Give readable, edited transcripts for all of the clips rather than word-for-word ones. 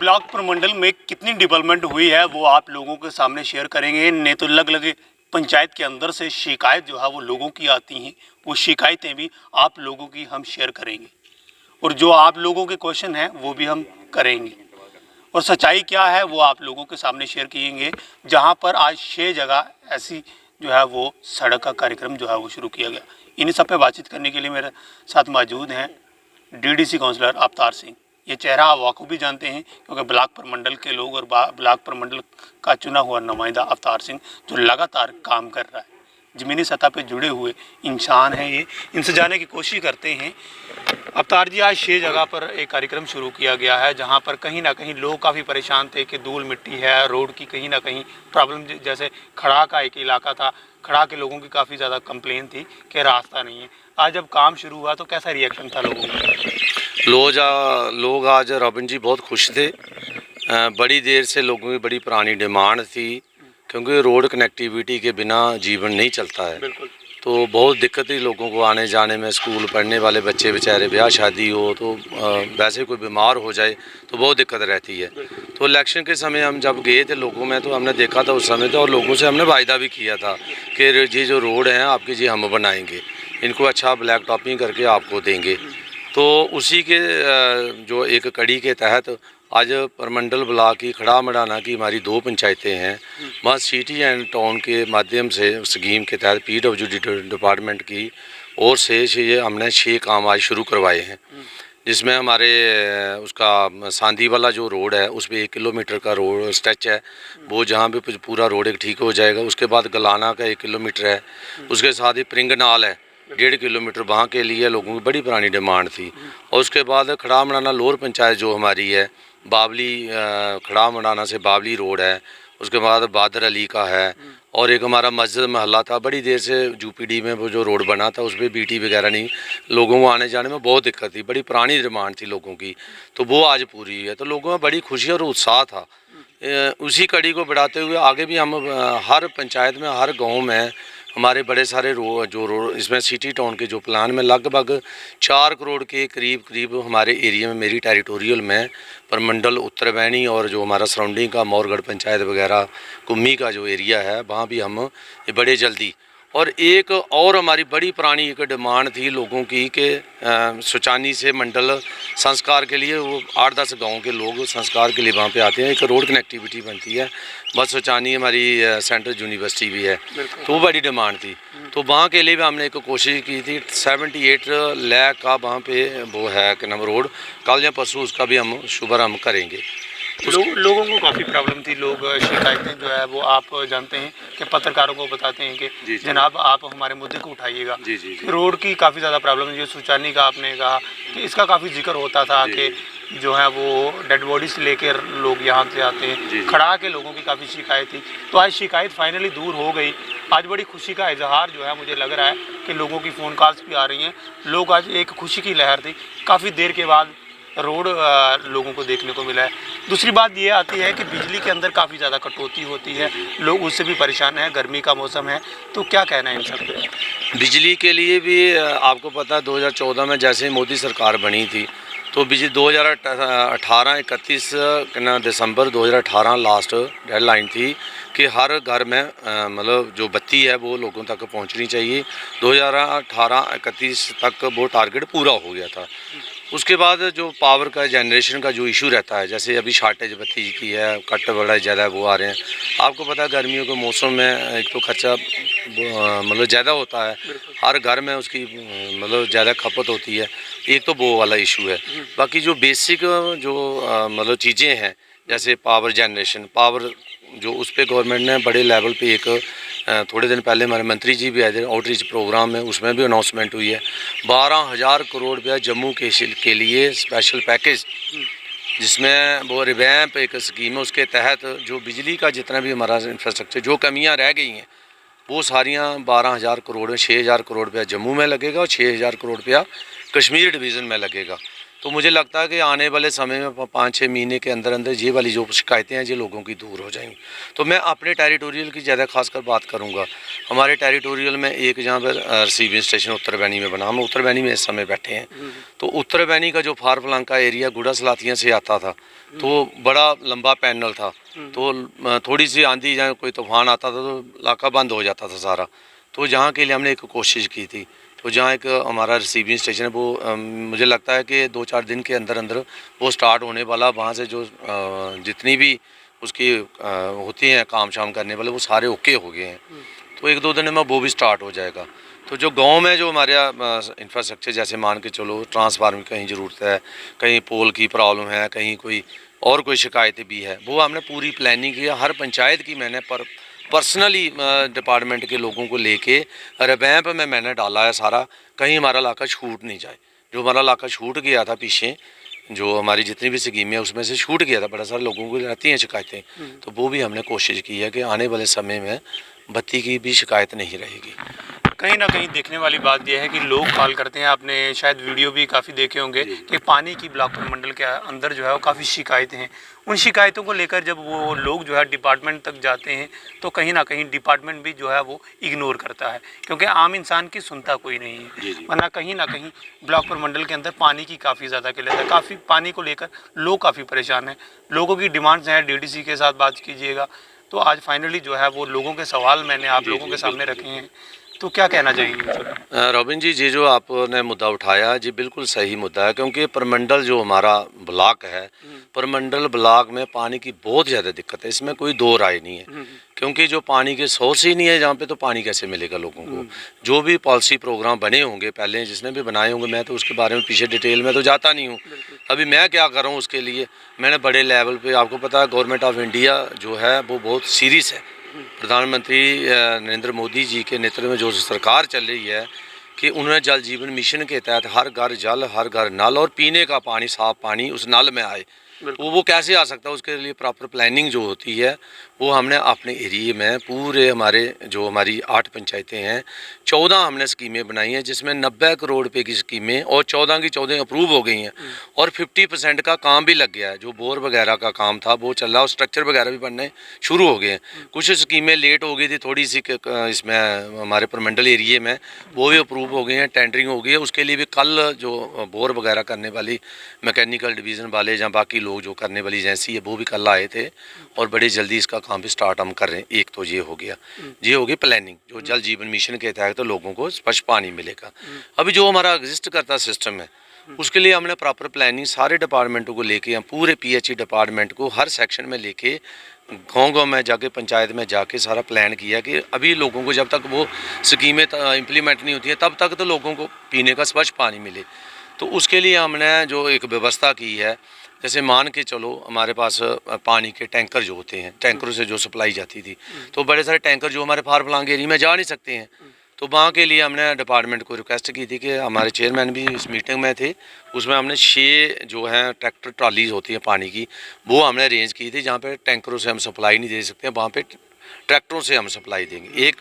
Block प्रमंडल में कितनी डेवलपमेंट हुई है वो आप लोगों के सामने शेयर करेंगे। नहीं तो अलग अलग पंचायत के अंदर से शिकायत जो है वो लोगों की आती हैं, वो शिकायतें भी आप लोगों की हम शेयर करेंगे और जो आप लोगों के क्वेश्चन हैं वो भी हम करेंगे और सच्चाई क्या है वो आप लोगों के सामने शेयर किएंगे। जहां पर आज 6 जगह ऐसी जो है वो सड़क का कार्यक्रम जो है वो शुरू किया गया। इन सब पे बातचीत करने के लिए मेरे साथ मौजूद हैं डीडीसी काउंसलर अवतार सिंह। ये चेहरा आप वाकई भी जानते हैं क्योंकि ब्लॉक प्रमंडल के लोग और ब्लॉक प्रमंडल का चुना हुआ नुमाइंदा अवतार सिंह जो लगातार काम कर रहा है, ज़मीनी सतह पे जुड़े हुए इंसान हैं। ये इनसे जाने की कोशिश करते हैं। अवतार जी, आज 6 जगह पर एक कार्यक्रम शुरू किया गया है जहां पर कहीं ना कहीं लोग काफ़ी परेशान थे कि धूल मिट्टी है, रोड की कहीं ना कहीं प्रॉब्लम, जैसे खड़ा का एक इलाका था, खड़ा के लोगों की काफ़ी ज़्यादा कंप्लेन थी कि रास्ता नहीं है। आज जब काम शुरू हुआ तो कैसा रिएक्शन था लोगों का? लोग आज रॉबिन जी बहुत खुश थे। बड़ी देर से लोगों की बड़ी पुरानी डिमांड थी क्योंकि रोड कनेक्टिविटी के बिना जीवन नहीं चलता है। बिल्कुल। तो बहुत दिक्कत थी लोगों को आने जाने में। स्कूल पढ़ने वाले बच्चे बेचारे, ब्याह शादी हो तो वैसे कोई बीमार हो जाए तो बहुत दिक्कत रहती है। तो इलेक्शन के समय हम जब गए थे लोगों में तो हमने देखा था उस समय तो, और लोगों से हमने वायदा भी किया था कि ये जो रोड हैं आपकी जी हम बनाएंगे, इनको अच्छा ब्लैक टॉपिंग करके आपको देंगे। तो उसी के जो एक कड़ी के तहत आज परमंडल ब्लॉक की खड़ा मड़ाना की हमारी 2 पंचायतें हैं, वहाँ सिटी एंड टाउन के माध्यम से स्कीम के तहत PWD डिपार्टमेंट की ओर से ये हमने 6 काम आज शुरू करवाए हैं। जिसमें हमारे उसका सांदी वाला जो रोड है उस पर 1 किलोमीटर का रोड स्ट्रेच है, वो जहाँ पे पूरा रोड एक ठीक हो जाएगा। उसके बाद गलाना का 1 किलोमीटर है, उसके साथ ही प्रिंगनाल है 1.5 किलोमीटर, वहाँ के लिए लोगों की बड़ी पुरानी डिमांड थी। और उसके बाद खड़ा मड़ाना लोअर पंचायत जो हमारी है, बावली खड़ा मड़ाना से बावली रोड है, उसके बाद बादर अली का है, और एक हमारा मस्जिद महल्ला था, बड़ी देर से यूपीडी में वो जो रोड बना था उस पर BT वगैरह नहीं, लोगों को आने जाने में बहुत दिक्कत थी, बड़ी पुरानी डिमांड थी लोगों की, तो वो आज पूरी हुई है। तो लोगों में बड़ी खुशी और उत्साह था। उसी कड़ी को बढ़ाते हुए आगे भी हम हर पंचायत में, हर गाँव में हमारे बड़े सारे रोड इसमें सिटी टाउन के जो प्लान में लगभग 4 करोड़ के करीब हमारे एरिया में, मेरी टेरिटोरियल में परमंडल उत्तर बैनी और जो हमारा सराउंडिंग का मोरगढ़ पंचायत वगैरह कुम्मी का जो एरिया है वहाँ भी हम बड़े जल्दी। और एक और हमारी बड़ी पुरानी एक डिमांड थी लोगों की कि सुचानी से मंडल संस्कार के लिए वो 8-10 गाँव के लोग संस्कार के लिए वहाँ पे आते हैं, एक रोड कनेक्टिविटी बनती है। बस सुचानी हमारी सेंट्रल यूनिवर्सिटी भी है, तो वो बड़ी डिमांड थी। तो वहाँ के लिए भी हमने एक कोशिश की थी। 78 लाख का वहाँ पे वो है कि नाम रोड, कल या परसों उसका भी हम शुभारम्भ करेंगे। लोगों को काफ़ी प्रॉब्लम थी। लोग शिकायतें जो है वो आप जानते हैं कि पत्रकारों को बताते हैं कि जनाब आप हमारे मुद्दे को उठाइएगा। रोड की काफ़ी ज़्यादा प्रॉब्लम है। जो सुचानी का आपने कहा कि इसका काफ़ी जिक्र होता था कि जो है वो डेड बॉडी से लेकर लोग यहाँ से आते हैं, खड़ा के लोगों की काफ़ी शिकायत थी। तो आज शिकायत फाइनली दूर हो गई। आज बड़ी खुशी का इजहार जो है मुझे लग रहा है कि लोगों की फ़ोन कॉल्स भी आ रही हैं। लोग आज एक खुशी की लहर थी, काफ़ी देर के बाद रोड लोगों को देखने को मिला है। दूसरी बात ये आती है कि बिजली के अंदर काफ़ी ज़्यादा कटौती होती है, लोग उससे भी परेशान हैं। गर्मी का मौसम है, तो क्या कहना है इन सब पे? बिजली के लिए भी आपको पता है 2014 में जैसे ही मोदी सरकार बनी थी तो बिजली 2018-31 दिसंबर 2018 लास्ट डेडलाइन थी कि हर घर में मतलब जो बत्ती है वो लोगों तक पहुंचनी चाहिए। 2018-31 तक वो टारगेट पूरा हो गया था। उसके बाद जो पावर का जनरेशन का जो इशू रहता है, जैसे अभी शार्टेज बत्ती की है, कट बड़ा ज़्यादा वो आ रहे हैं। आपको पता है गर्मियों के मौसम में एक तो खर्चा मतलब ज़्यादा होता है, हर घर में उसकी मतलब ज़्यादा खपत होती है, एक तो वो वाला इशू है। बाकी जो बेसिक जो मतलब चीज़ें हैं जैसे पावर जनरेशन, पावर जो उस पर गवर्नमेंट ने बड़े लेवल पे एक थोड़े दिन पहले हमारे मंत्री जी भी आए थे आउटरीच प्रोग्राम में, उसमें भी अनाउंसमेंट हुई है 12,000 करोड़ रुपया जम्मू के लिए स्पेशल पैकेज, जिसमें वो रिवैम्प एक स्कीम है। उसके तहत जो बिजली का जितना भी हमारा इंफ्रास्ट्रक्चर जो कमियां रह गई हैं वो सारियां 12,000 करोड़ में 6,000 करोड़ रुपया जम्मू में लगेगा और 6,000 करोड़ रुपया कश्मीर डिवीज़न में लगेगा। तो मुझे लगता है कि आने वाले समय में 5-6 महीने के अंदर अंदर ये वाली जो शिकायतें हैं ये लोगों की दूर हो जाएंगी। तो मैं अपने टेरिटोरियल की ज़्यादा खासकर बात करूँगा। हमारे टेरिटोरियल में एक जहाँ पर रिसीविंग स्टेशन उत्तर बैनी में बना, हम उत्तर बैनी में इस समय बैठे हैं। तो उत्तर बैनी का जो फारफलंग का एरिया गुड़ा सलातियाँ से आता था, तो बड़ा लंबा पैनल था, तो थोड़ी सी आंधी या कोई तूफान आता था तो इलाका बंद हो जाता था सारा। तो जहाँ के लिए हमने एक कोशिश की थी, तो जहाँ एक हमारा रिसीविंग स्टेशन है वो मुझे लगता है कि 2-4 दिन के अंदर अंदर वो स्टार्ट होने वाला। वहाँ से जो जितनी भी उसकी होती हैं काम शाम करने वाले वो सारे ओके हो गए हैं, तो 1-2 दिन में वो भी स्टार्ट हो जाएगा। तो जो गांव में जो हमारे इंफ्रास्ट्रक्चर जैसे मान के चलो ट्रांसफार्मर की कहीं ज़रूरत है, कहीं पोल की प्रॉब्लम है, कहीं कोई और कोई शिकायतें भी है, वो हमने पूरी प्लानिंग की है। हर पंचायत की मैंने पर्सनली डिपार्टमेंट के लोगों को लेके रिवैम्प में मैंने डाला है सारा, कहीं हमारा इलाका छूट नहीं जाए। जो हमारा इलाका छूट गया था पीछे, जो हमारी जितनी भी स्कीमें उसमें से छूट गया था, बड़ा सारे लोगों को रहती हैं शिकायतें, तो वो भी हमने कोशिश की है कि आने वाले समय में बत्ती की भी शिकायत नहीं रहेगी। कहीं ना कहीं देखने वाली बात यह है कि लोग कॉल करते हैं, आपने शायद वीडियो भी काफ़ी देखे होंगे कि पानी की ब्लॉक प्रमंडल के अंदर जो है वो काफ़ी शिकायतें हैं। उन शिकायतों को लेकर जब वो लोग जो है डिपार्टमेंट तक जाते हैं तो कहीं ना कहीं डिपार्टमेंट भी जो है वो इग्नोर करता है, क्योंकि आम इंसान की सुनता कोई नहीं है। वरना कहीं ना कहीं ब्लॉक प्रमंडल के अंदर पानी की काफ़ी ज़्यादा किल्लत है, काफ़ी पानी को लेकर लोग काफ़ी परेशान हैं। लोगों की डिमांड्स हैं, डीडीसी के साथ बात कीजिएगा। तो आज फाइनली जो है वो लोगों के सवाल मैंने आप लोगों के सामने रखे हैं, तो क्या कहना चाहिए? रॉबिन जी, ये जो आपने मुद्दा उठाया जी बिल्कुल सही मुद्दा है, क्योंकि परमंडल जो हमारा ब्लॉक है, परमंडल ब्लॉक में पानी की बहुत ज़्यादा दिक्कत है, इसमें कोई दो राय नहीं है। क्योंकि जो पानी के सोर्स ही नहीं है जहाँ पे, तो पानी कैसे मिलेगा लोगों को? जो भी पॉलिसी प्रोग्राम बने होंगे पहले, जिसने भी बनाए होंगे, मैं तो उसके बारे में पीछे डिटेल में तो जाता नहीं हूँ। अभी मैं क्या कर रहा हूँ उसके लिए, मैंने बड़े लेवल पे, आपको पता है गवर्नमेंट ऑफ इंडिया जो है वो बहुत सीरियस है। प्रधानमंत्री नरेंद्र मोदी जी के नेतृत्व में जो सरकार चल रही है कि उन्होंने जल जीवन मिशन के तहत हर घर जल, हर घर नल, और पीने का पानी, साफ पानी उस नल में आए। तो वो कैसे आ सकता है, उसके लिए प्रॉपर प्लानिंग जो होती है वो हमने अपने एरिए में पूरे हमारे जो हमारी 8 पंचायतें हैं, 14 हमने स्कीमें बनाई हैं, जिसमें 90 करोड़ रुपए की स्कीमें और 14 की 14 अप्रूव हो गई हैं, और 50% का काम भी लग गया है। जो बोर वगैरह का काम था वो चल रहा है, और स्ट्रक्चर वगैरह भी बनने शुरू हो गए हैं। कुछ स्कीमें लेट हो गई थी थोड़ी सी इसमें हमारे परमंडल एरिए में, वो भी अप्रूव हो गई हैं, टेंडरिंग हो गई है। उसके लिए भी कल जो बोर वगैरह करने वाली मैकेनिकल डिवीज़न वाले या बाकी लोग जो करने वाली एजेंसी है वो भी कल आए थे, और बड़ी जल्दी इसका काम भी स्टार्ट हम कर रहे हैं। एक तो ये हो गया, ये होगी प्लानिंग जो जल जीवन मिशन के तहत तो लोगों को स्वच्छ पानी मिलेगा। अभी जो हमारा एग्जिस्ट करता सिस्टम है उसके लिए हमने प्रॉपर प्लानिंग सारे डिपार्टमेंटों को लेके, हम पूरे पीएचई डिपार्टमेंट को हर सेक्शन में लेके गाँव में जाके, पंचायत में जाके सारा प्लान किया कि अभी लोगों को जब तक वो स्कीमें इम्प्लीमेंट नहीं होती हैं तब तक तो लोगों को पीने का स्वच्छ पानी मिले। तो उसके लिए हमने जो एक व्यवस्था की है, जैसे मान के चलो हमारे पास पानी के टैंकर जो होते हैं, टैंकरों से जो सप्लाई जाती थी, तो बड़े सारे टैंकर जो हमारे फारफलंग एरिया में जा नहीं सकते हैं, तो वहाँ के लिए हमने डिपार्टमेंट को रिक्वेस्ट की थी कि हमारे चेयरमैन भी इस मीटिंग में थे, उसमें हमने 6 जो हैं ट्रैक्टर ट्रॉलीज होती हैं पानी की, वो हमने अरेंज की थी। जहाँ पे टैंकरों से हम सप्लाई नहीं दे सकते हैं वहाँ पे ट्रैक्टरों से हम सप्लाई देंगे। एक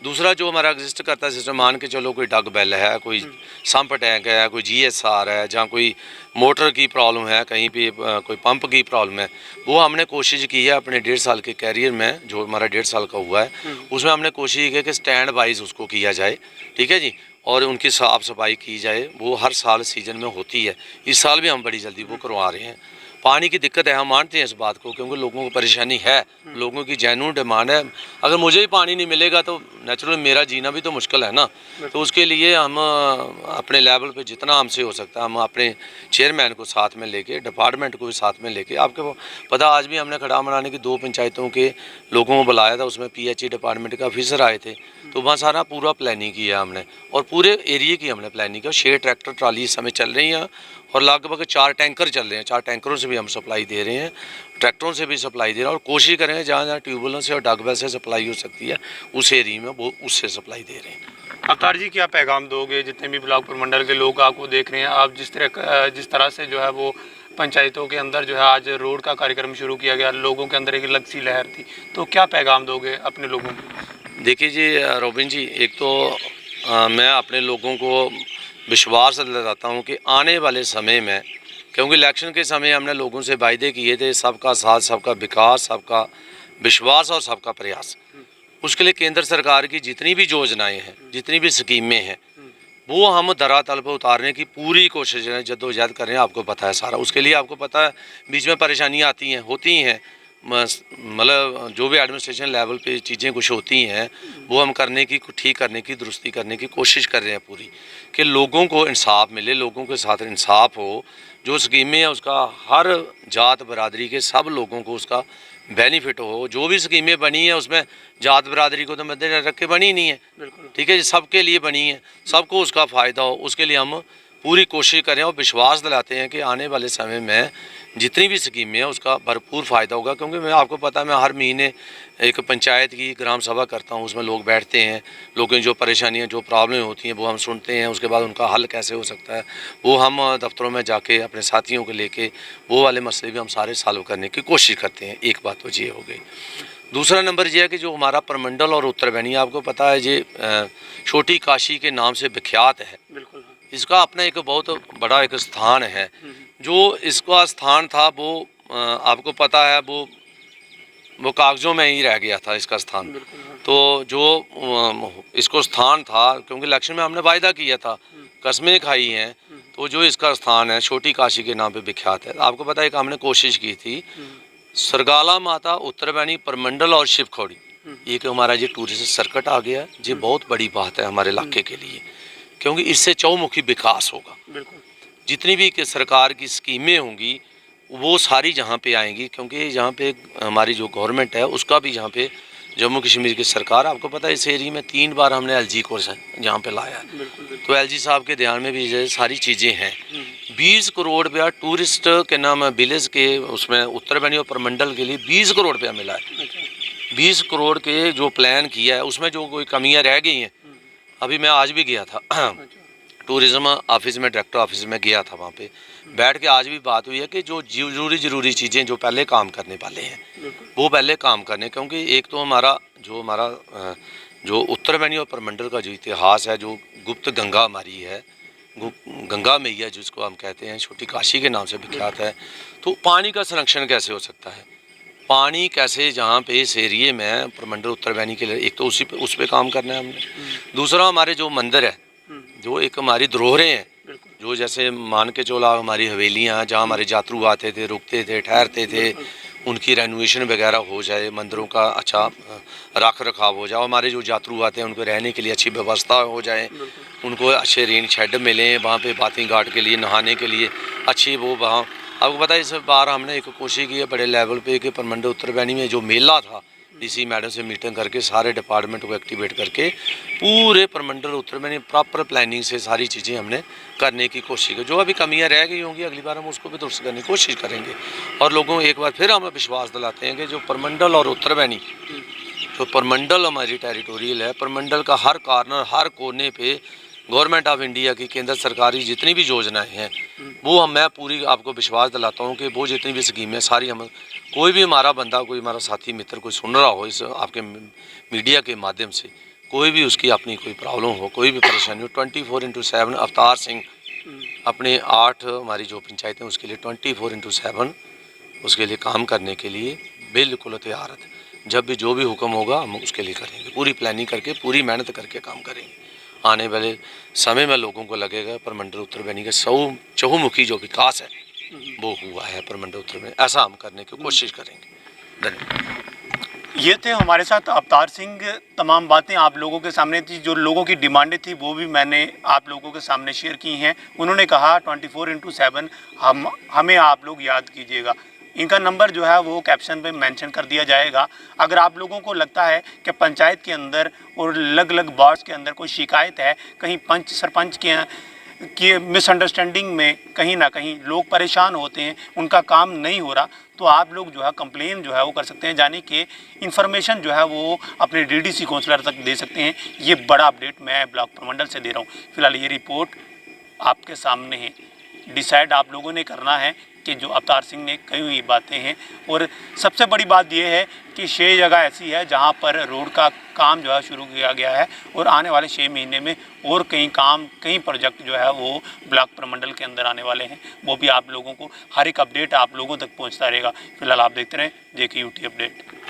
दूसरा जो हमारा एग्जिस्ट करता है सिस्टम, मान के चलो कोई डग बेल है, कोई सम्प टैंक है, कोई जीएसआर है, जहाँ कोई मोटर की प्रॉब्लम है, कहीं पे कोई पंप की प्रॉब्लम है, वो हमने कोशिश की है अपने 1.5 साल के कैरियर में, जो हमारा 1.5 साल का हुआ है उसमें हमने कोशिश की है कि स्टैंड वाइज उसको किया जाए, ठीक है जी, और उनकी साफ़ सफाई की जाए। वो हर साल सीजन में होती है, इस साल भी हम बड़ी जल्दी वो करवा रहे हैं। पानी की दिक्कत है, हम मानते हैं इस बात को, क्योंकि लोगों को परेशानी है, लोगों की जेन्युइन डिमांड है। अगर मुझे ही पानी नहीं मिलेगा तो नेचुरल मेरा जीना भी तो मुश्किल है ना। तो उसके लिए हम अपने लेवल पे जितना हमसे हो सकता है, हम अपने चेयरमैन को साथ में लेके, डिपार्टमेंट को भी साथ में लेके, आपको पता आज भी हमने खड़ा बनाने की 2 पंचायतों के लोगों को बुलाया था, उसमें पीएचई डिपार्टमेंट का ऑफिसर आए थे, तो वहाँ सारा पूरा प्लानिंग किया हमने, और पूरे एरिए की हमने प्लानिंग किया। 6 ट्रैक्टर ट्राली इस समय चल रही हैं, और लगभग 4 टैंकर चल रहे हैं। 4 टैंकरों से भी हम सप्लाई दे रहे हैं, ट्रैक्टरों से भी सप्लाई दे रहे हैं, और कोशिश करेंगे जहाँ जहाँ ट्यूबवेलों से और डगवेल से सप्लाई हो सकती है उस एरिया में वो उससे सप्लाई दे रहे हैं। अवतार जी, क्या पैगाम दोगे जितने भी ब्लॉक प्रमंडल के लोग आपको देख रहे हैं? आप जिस तरह से जो है वो पंचायतों के अंदर जो है आज रोड का कार्यक्रम शुरू किया गया, लोगों के अंदर एक अलग सी लहर थी, तो क्या पैगाम दोगे अपने लोगों को? देखिए जी रोबिन जी, एक तो मैं अपने लोगों को विश्वास दिलाता हूँ कि आने वाले समय में क्योंकि इलेक्शन के समय हमने लोगों से वायदे किए थे, सबका साथ, सबका विकास, सबका विश्वास और सबका प्रयास। उसके लिए केंद्र सरकार की जितनी भी योजनाएं हैं, जितनी भी स्कीमें हैं, वो हम धरातल पर उतारने की पूरी कोशिश है, जद्दोजहद कर रहे हैं। आपको पता है सारा, उसके लिए आपको पता है बीच में परेशानियां आती हैं, होती हैं, मतलब जो भी एडमिनिस्ट्रेशन लेवल पे चीज़ें कुछ होती हैं, वो हम करने की, ठीक करने की, दुरुस्ती करने की कोशिश कर रहे हैं पूरी, कि लोगों को इंसाफ मिले, लोगों के साथ इंसाफ हो। जो स्कीमें हैं उसका हर जात बरादरी के सब लोगों को उसका बेनिफिट हो। जो भी स्कीमें बनी है उसमें जात बरादरी को तो मद्देनजर रख के बनी नहीं है, ठीक है, सबके लिए बनी है, सबको उसका फ़ायदा हो, उसके लिए हम पूरी कोशिश करें और विश्वास दिलाते हैं कि आने वाले समय में जितनी भी स्कीमें हैं उसका भरपूर फ़ायदा होगा। क्योंकि मैं, आपको पता है, मैं हर महीने एक पंचायत की ग्राम सभा करता हूं, उसमें लोग बैठते हैं, लोगों की जो परेशानियां, जो प्रॉब्लम होती हैं वो हम सुनते हैं, उसके बाद उनका हल कैसे हो सकता है वो हम दफ्तरों में जाके अपने साथियों को लेके वो वाले मसले भी हम सारे सॉल्व करने की कोशिश करते हैं। एक बात तो ये हो गई। दूसरा नंबर ये है कि जो हमारा परमंडल और उत्तरबैनी, आपको पता है ये छोटी काशी के नाम से विख्यात है। बिल्कुल। इसका अपना एक बहुत बड़ा एक स्थान है। जो इसका स्थान था वो आपको पता है वो कागज़ों में ही रह गया था इसका स्थान। तो जो इसको स्थान था, क्योंकि इलेक्शन में हमने वायदा किया था, कस्में खाई हैं, तो जो इसका स्थान है छोटी काशी के नाम पे विख्यात है। आपको पता है कि हमने कोशिश की थी सरगाला माता, उत्तरबैनी, परमंडल और शिवखोड़ी, एक हमारा ये टूरिस्ट सर्किट आ गया। ये बहुत बड़ी बात है हमारे इलाके के लिए, क्योंकि इससे चौमुखी विकास होगा। जितनी भी सरकार की स्कीमें होंगी वो सारी जहाँ पे आएंगी, क्योंकि यहाँ पे हमारी जो गवर्नमेंट है उसका भी यहाँ पे जम्मू कश्मीर की सरकार, आपको पता है इस एरिया में 3 बार हमने एलजी को यहाँ पे लाया है। तो एलजी साहब के ध्यान में भी ये सारी चीज़ें हैं। 20 करोड़ रुपया टूरिस्ट के नाम विलेज के उसमें उत्तरबैनी और परमंडल के लिए 20 करोड़ रुपया मिला है। 20 करोड़ के जो प्लान किया है उसमें जो कोई कमियाँ रह गई हैं, अभी मैं आज भी गया था टूरिज़्म ऑफिस में, डायरेक्टर ऑफिस में गया था, वहाँ पे बैठ के आज भी बात हुई है कि जो ज़रूरी चीज़ें जो पहले काम करने वाले हैं वो पहले काम करने। क्योंकि एक तो हमारा जो उत्तरबैनी और परमंडल का जो इतिहास है, जो गुप्त गंगा हमारी है, गंगा मैया जिसको हम कहते हैं, छोटी काशी के नाम से विख्यात है। तो पानी का संरक्षण कैसे हो सकता है, पानी कैसे जहाँ पे इस एरिए में परमंडल उत्तरबैनी के लिए, एक तो उस पर काम करना है हमने। दूसरा हमारे जो मंदिर है, जो एक हमारी धरोहरें हैं, जो जैसे मान के चलो हमारी हवेलियाँ, जहाँ हमारे यात्रु आते थे, रुकते थे, ठहरते थे, उनकी रेनोवेशन वगैरह हो जाए, मंदिरों का अच्छा रख रखाव हो जाए, हमारे जो यात्रु आते हैं उनको रहने के लिए अच्छी व्यवस्था हो जाए, उनको अच्छे रेन शेड मिलें, वहाँ पे बाथिंग घाट के लिए, नहाने के लिए अच्छी वो वहाँ। आपको पता है इस बार हमने एक कोशिश की है बड़े लेवल पे कि परमंडल उत्तरबैनी में जो मेला था, डीसी मैडम से मीटिंग करके सारे डिपार्टमेंट को एक्टिवेट करके पूरे परमंडल उत्तरबैनी प्रॉपर प्लानिंग से सारी चीज़ें हमने करने की कोशिश की। जो अभी कमियां रह गई होंगी अगली बार हम उसको भी दुरुस्त करने की कोशिश करेंगे। और लोगों को एक बार फिर हम विश्वास दिलाते हैं कि जो परमंडल और उत्तरबैनी, जो परमंडल हमारी टेरिटोरियल है, परमंडल का हर कॉर्नर, हर कोने पे गवर्नमेंट ऑफ इंडिया की, केंद्र सरकार की जितनी भी योजनाएं हैं वो मैं पूरी आपको विश्वास दिलाता हूँ कि वो जितनी भी स्कीमें सारी हम, कोई भी हमारा बंदा, कोई हमारा साथी मित्र कोई सुन रहा हो इस आपके मीडिया के माध्यम से, कोई भी उसकी अपनी कोई प्रॉब्लम हो, कोई भी परेशानी हो, 24/7 अवतार सिंह अपने 8 हमारी जो पंचायतें उसके लिए 24/7 उसके लिए काम करने के लिए बिल्कुल तैयार है। जब भी जो भी हुक्म होगा हम उसके लिए करेंगे, पूरी प्लानिंग करके, पूरी मेहनत करके काम करेंगे। आने वाले समय में लोगों को लगेगा परमंडल उत्तरबैनी का चहुमुखी जो विकास है वो हुआ है परमंडल उत्तरबैनी, ऐसा हम करने की कोशिश करेंगे। धन्यवाद। ये थे हमारे साथ अवतार सिंह। तमाम बातें आप लोगों के सामने थी, जो लोगों की डिमांडें थी वो भी मैंने आप लोगों के सामने शेयर की हैं। उन्होंने कहा 24/7 हमें आप लोग याद कीजिएगा। इनका नंबर जो है वो कैप्शन पे मेंशन कर दिया जाएगा। अगर आप लोगों को लगता है कि पंचायत के अंदर और अलग अलग वार्ड्स के अंदर कोई शिकायत है, कहीं पंच सरपंच की मिसअंडरस्टैंडिंग में कहीं ना कहीं लोग परेशान होते हैं, उनका काम नहीं हो रहा, तो आप लोग जो है कंप्लेन जो है वो कर सकते हैं, यानी कि इन्फॉर्मेशन जो है वो अपने डीडीसी काउंसलर तक दे सकते हैं। ये बड़ा अपडेट मैं ब्लॉक प्रमंडल से दे रहा हूँ। फिलहाल ये रिपोर्ट आपके सामने है, डिसाइड आप लोगों ने करना है कि जो अवतार सिंह ने कही हुई बातें हैं। और सबसे बड़ी बात यह है कि 6 जगह ऐसी है जहां पर रोड का काम जो है शुरू किया गया है और आने वाले 6 महीने में और कई प्रोजेक्ट जो है वो ब्लॉक प्रमंडल के अंदर आने वाले हैं। वो भी आप लोगों को हर एक अपडेट आप लोगों तक पहुंचता रहेगा। फिलहाल आप देखते रहें JK UT अपडेट।